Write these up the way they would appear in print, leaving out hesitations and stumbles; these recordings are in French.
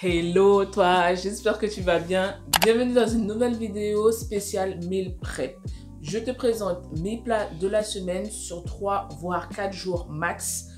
Hello toi, j'espère que tu vas bien. Bienvenue dans une nouvelle vidéo spéciale meal prep. Je te présente mes plats de la semaine sur 3 voire 4 jours max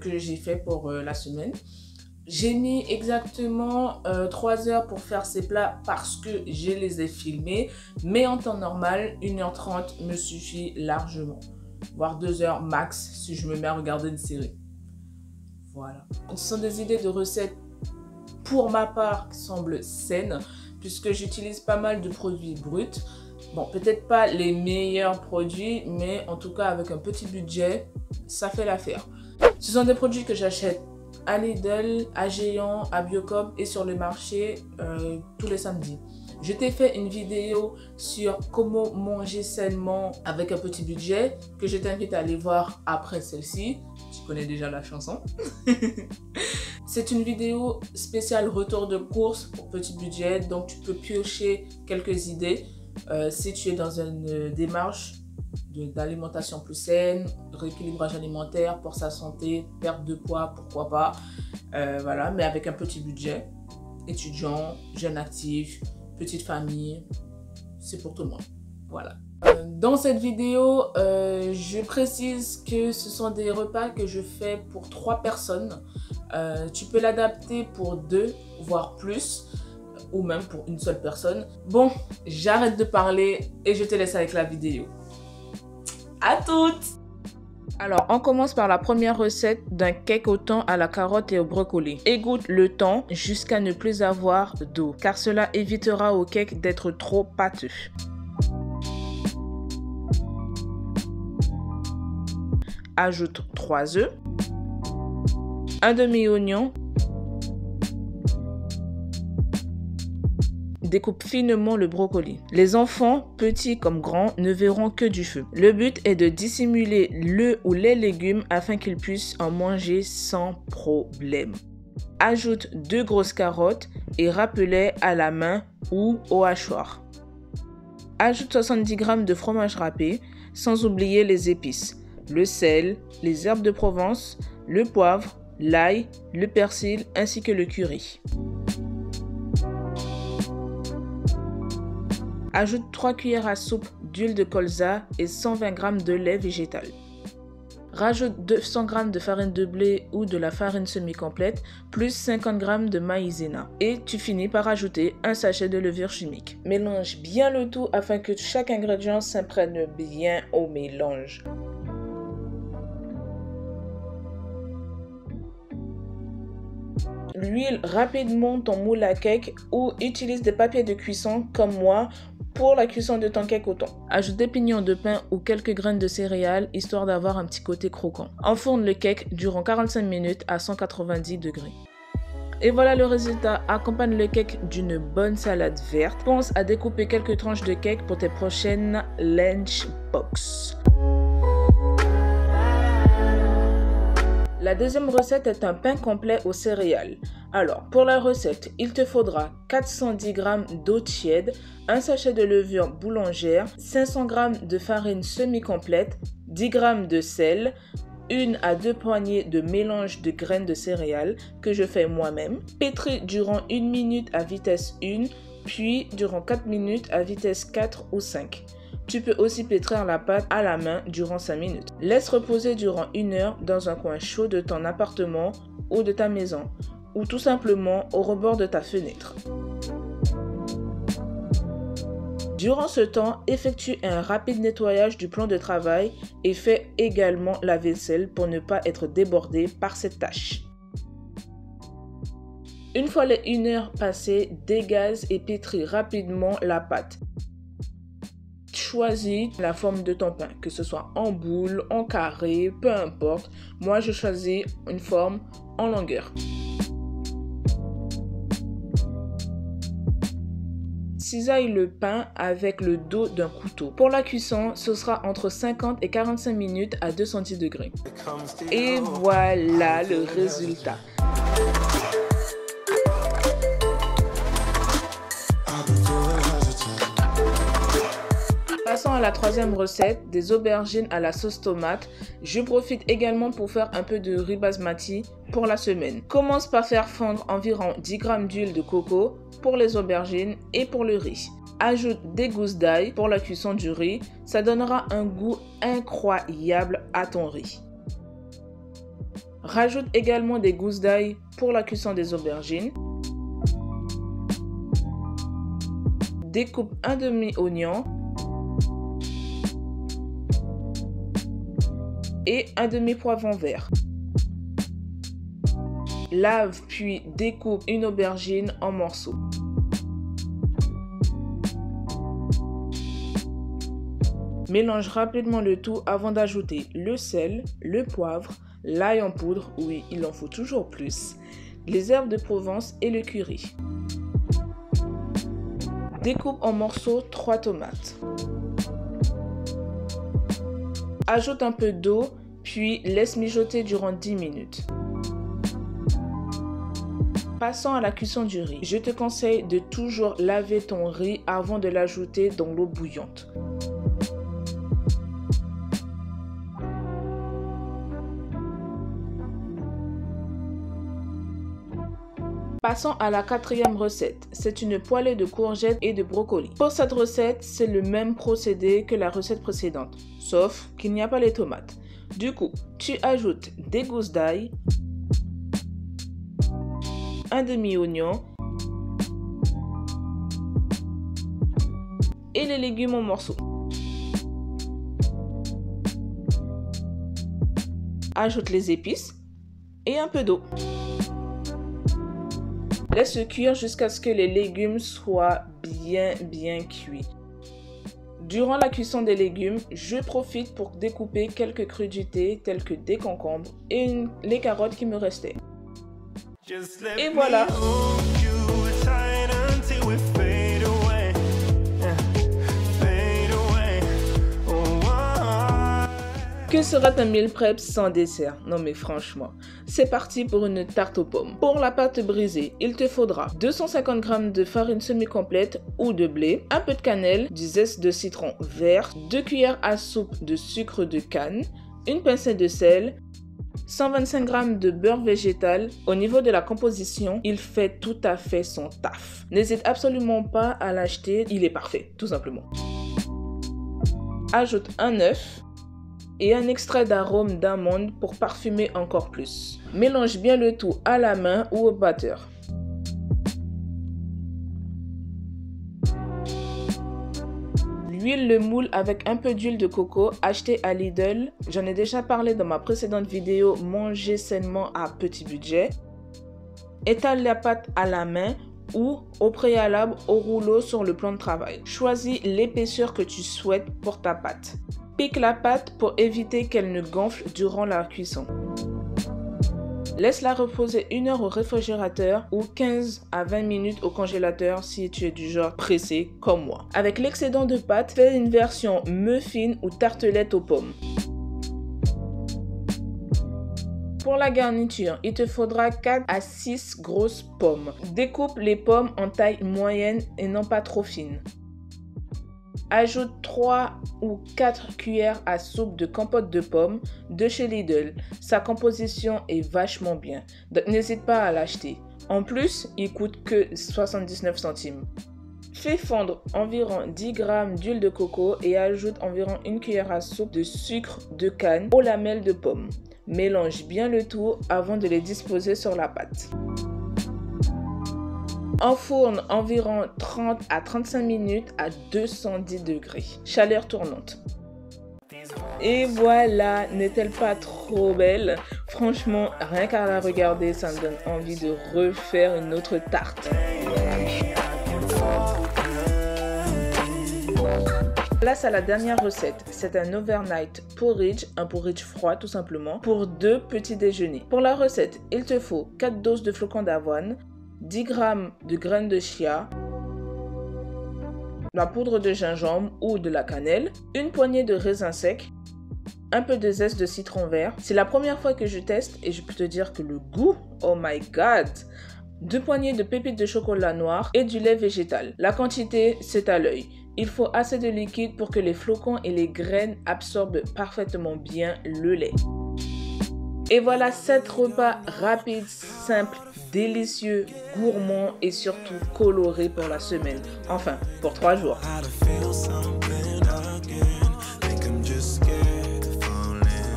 que j'ai fait pour la semaine. J'ai mis exactement 3 heures pour faire ces plats parce que je les ai filmés. Mais en temps normal, 1h30 me suffit largement. Voire 2 heures max si je me mets à regarder une série. Voilà. Ce sont des idées de recettes pour ma part qui semblent saines puisque j'utilise pas mal de produits bruts. Bon, peut-être pas les meilleurs produits, mais en tout cas avec un petit budget, ça fait l'affaire. Ce sont des produits que j'achète à Lidl, à Géant, à Biocop et sur le marché tous les samedis. Je t'ai fait une vidéo sur comment manger sainement avec un petit budget que je t'invite à aller voir après celle-ci. Tu connais déjà la chanson. C'est une vidéo spéciale retour de course pour petit budget, donc tu peux piocher quelques idées si tu es dans une démarche d'alimentation plus saine, rééquilibrage alimentaire pour sa santé, perte de poids, pourquoi pas. Voilà, mais avec un petit budget. Étudiant, jeune actif, petite famille, c'est pour tout le monde. Voilà. Dans cette vidéo, je précise que ce sont des repas que je fais pour 3 personnes. Tu peux l'adapter pour 2, voire plus, ou même pour une seule personne. Bon, j'arrête de parler et je te laisse avec la vidéo. À toutes! Alors, on commence par la première recette d'un cake au thon à la carotte et au brocoli. Égoutte le thon jusqu'à ne plus avoir d'eau, car cela évitera au cake d'être trop pâteux. Ajoute 3 œufs, un demi-oignon, découpe finement le brocoli. Les enfants, petits comme grands, ne verront que du feu. Le but est de dissimuler le ou les légumes afin qu'ils puissent en manger sans problème. Ajoute 2 grosses carottes et râpe-les à la main ou au hachoir. Ajoute 70 g de fromage râpé, sans oublier les épices, le sel, les herbes de Provence, le poivre, l'ail, le persil ainsi que le curry. Ajoute 3 cuillères à soupe d'huile de colza et 120 g de lait végétal. Rajoute 200 g de farine de blé ou de la farine semi-complète plus 50 g de maïzena. Et tu finis par ajouter un sachet de levure chimique. Mélange bien le tout afin que chaque ingrédient s'imprègne bien au mélange. L'huile rapidement ton moule à cake ou utilise des papiers de cuisson comme moi pour la cuisson de ton cake au thon. Ajoute des pignons de pain ou quelques graines de céréales histoire d'avoir un petit côté croquant. Enfourne le cake durant 45 minutes à 190 degrés. Et voilà le résultat. Accompagne le cake d'une bonne salade verte. Pense à découper quelques tranches de cake pour tes prochaines lunchbox. La deuxième recette est un pain complet aux céréales. Alors, pour la recette, il te faudra 410 g d'eau tiède, un sachet de levure boulangère, 500 g de farine semi-complète, 10 g de sel, 1 à 2 poignées de mélange de graines de céréales que je fais moi-même, pétri durant 1 minute à vitesse 1, puis durant 4 minutes à vitesse 4 ou 5. Tu peux aussi pétrir la pâte à la main durant 5 minutes. Laisse reposer durant 1 heure dans un coin chaud de ton appartement ou de ta maison, ou tout simplement au rebord de ta fenêtre. Durant ce temps, effectue un rapide nettoyage du plan de travail et fais également la vaisselle pour ne pas être débordé par cette tâche. Une fois les 1 heure passées, dégaze et pétris rapidement la pâte. Choisis la forme de ton pain, que ce soit en boule, en carré, peu importe. Moi, je choisis une forme en longueur. Cisaille le pain avec le dos d'un couteau. Pour la cuisson, ce sera entre 50 et 45 minutes à 200 degrés. Et voilà le résultat. Passons à la troisième recette, des aubergines à la sauce tomate. Je profite également pour faire un peu de riz basmati pour la semaine. Commence par faire fondre environ 10 g d'huile de coco pour les aubergines et pour le riz. Ajoute des gousses d'ail pour la cuisson du riz, ça donnera un goût incroyable à ton riz. Rajoute également des gousses d'ail pour la cuisson des aubergines. Découpe un demi-oignon et un demi-poivron vert. Lave puis découpe une aubergine en morceaux. Mélange rapidement le tout avant d'ajouter le sel, le poivre, l'ail en poudre, oui, il en faut toujours plus, les herbes de Provence et le curry. Découpe en morceaux 3 tomates. Ajoute un peu d'eau, puis laisse mijoter durant 10 minutes. Passons à la cuisson du riz. Je te conseille de toujours laver ton riz avant de l'ajouter dans l'eau bouillante. Passons à la quatrième recette. C'est une poêlée de courgettes et de brocolis. Pour cette recette, c'est le même procédé que la recette précédente, sauf qu'il n'y a pas les tomates. Du coup, tu ajoutes des gousses d'ail, un demi-oignon et les légumes en morceaux. Ajoute les épices et un peu d'eau. Laisse cuire jusqu'à ce que les légumes soient bien cuits. Durant la cuisson des légumes, je profite pour découper quelques crudités telles que des concombres et les carottes qui me restaient. Et voilà! Que serait un meal prep sans dessert? Non mais franchement, c'est parti pour une tarte aux pommes. Pour la pâte brisée, il te faudra 250 g de farine semi-complète ou de blé, un peu de cannelle, du zeste de citron vert, 2 cuillères à soupe de sucre de canne, une pincée de sel, 125 g de beurre végétal. Au niveau de la composition, il fait tout à fait son taf. N'hésite absolument pas à l'acheter, il est parfait, tout simplement. Ajoute un œuf et un extrait d'arôme d'amande pour parfumer encore plus. Mélange bien le tout à la main ou au batteur. Huile le moule avec un peu d'huile de coco acheté à Lidl. J'en ai déjà parlé dans ma précédente vidéo Manger sainement à petit budget. Étale la pâte à la main ou au préalable au rouleau sur le plan de travail. Choisis l'épaisseur que tu souhaites pour ta pâte. Pique la pâte pour éviter qu'elle ne gonfle durant la cuisson. Laisse-la reposer 1 heure au réfrigérateur ou 15 à 20 minutes au congélateur si tu es du genre pressé comme moi. Avec l'excédent de pâte, fais une version muffin ou tartelette aux pommes. Pour la garniture, il te faudra 4 à 6 grosses pommes. Découpe les pommes en taille moyenne et non pas trop fine. Ajoute 3 ou 4 cuillères à soupe de compote de pommes de chez Lidl. Sa composition est vachement bien, donc n'hésite pas à l'acheter. En plus, il coûte que 79 centimes. Fais fondre environ 10 g d'huile de coco et ajoute environ 1 cuillère à soupe de sucre de canne aux lamelles de pommes. Mélange bien le tout avant de les disposer sur la pâte. Enfourne environ 30 à 35 minutes à 210 degrés, chaleur tournante. Et voilà, n'est-elle pas trop belle? Franchement, rien qu'à la regarder, ça me donne envie de refaire une autre tarte. Place à la dernière recette, c'est un overnight porridge, un porridge froid tout simplement, pour 2 petits déjeuners. Pour la recette, il te faut 4 doses de flocons d'avoine, 10 g de graines de chia, la poudre de gingembre ou de la cannelle, une poignée de raisins secs, un peu de zeste de citron vert. C'est la première fois que je teste et je peux te dire que le goût, oh my god, 2 poignées de pépites de chocolat noir et du lait végétal. La quantité, c'est à l'œil. Il faut assez de liquide pour que les flocons et les graines absorbent parfaitement bien le lait. Et voilà 7 repas rapides, simples, délicieux, gourmands et surtout colorés pour la semaine. Enfin, pour 3 jours.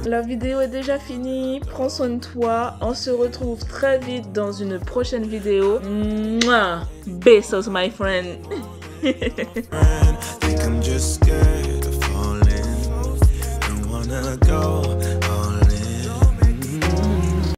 La vidéo est déjà finie. Prends soin de toi. On se retrouve très vite dans une prochaine vidéo. Mouah! Besos, my friend.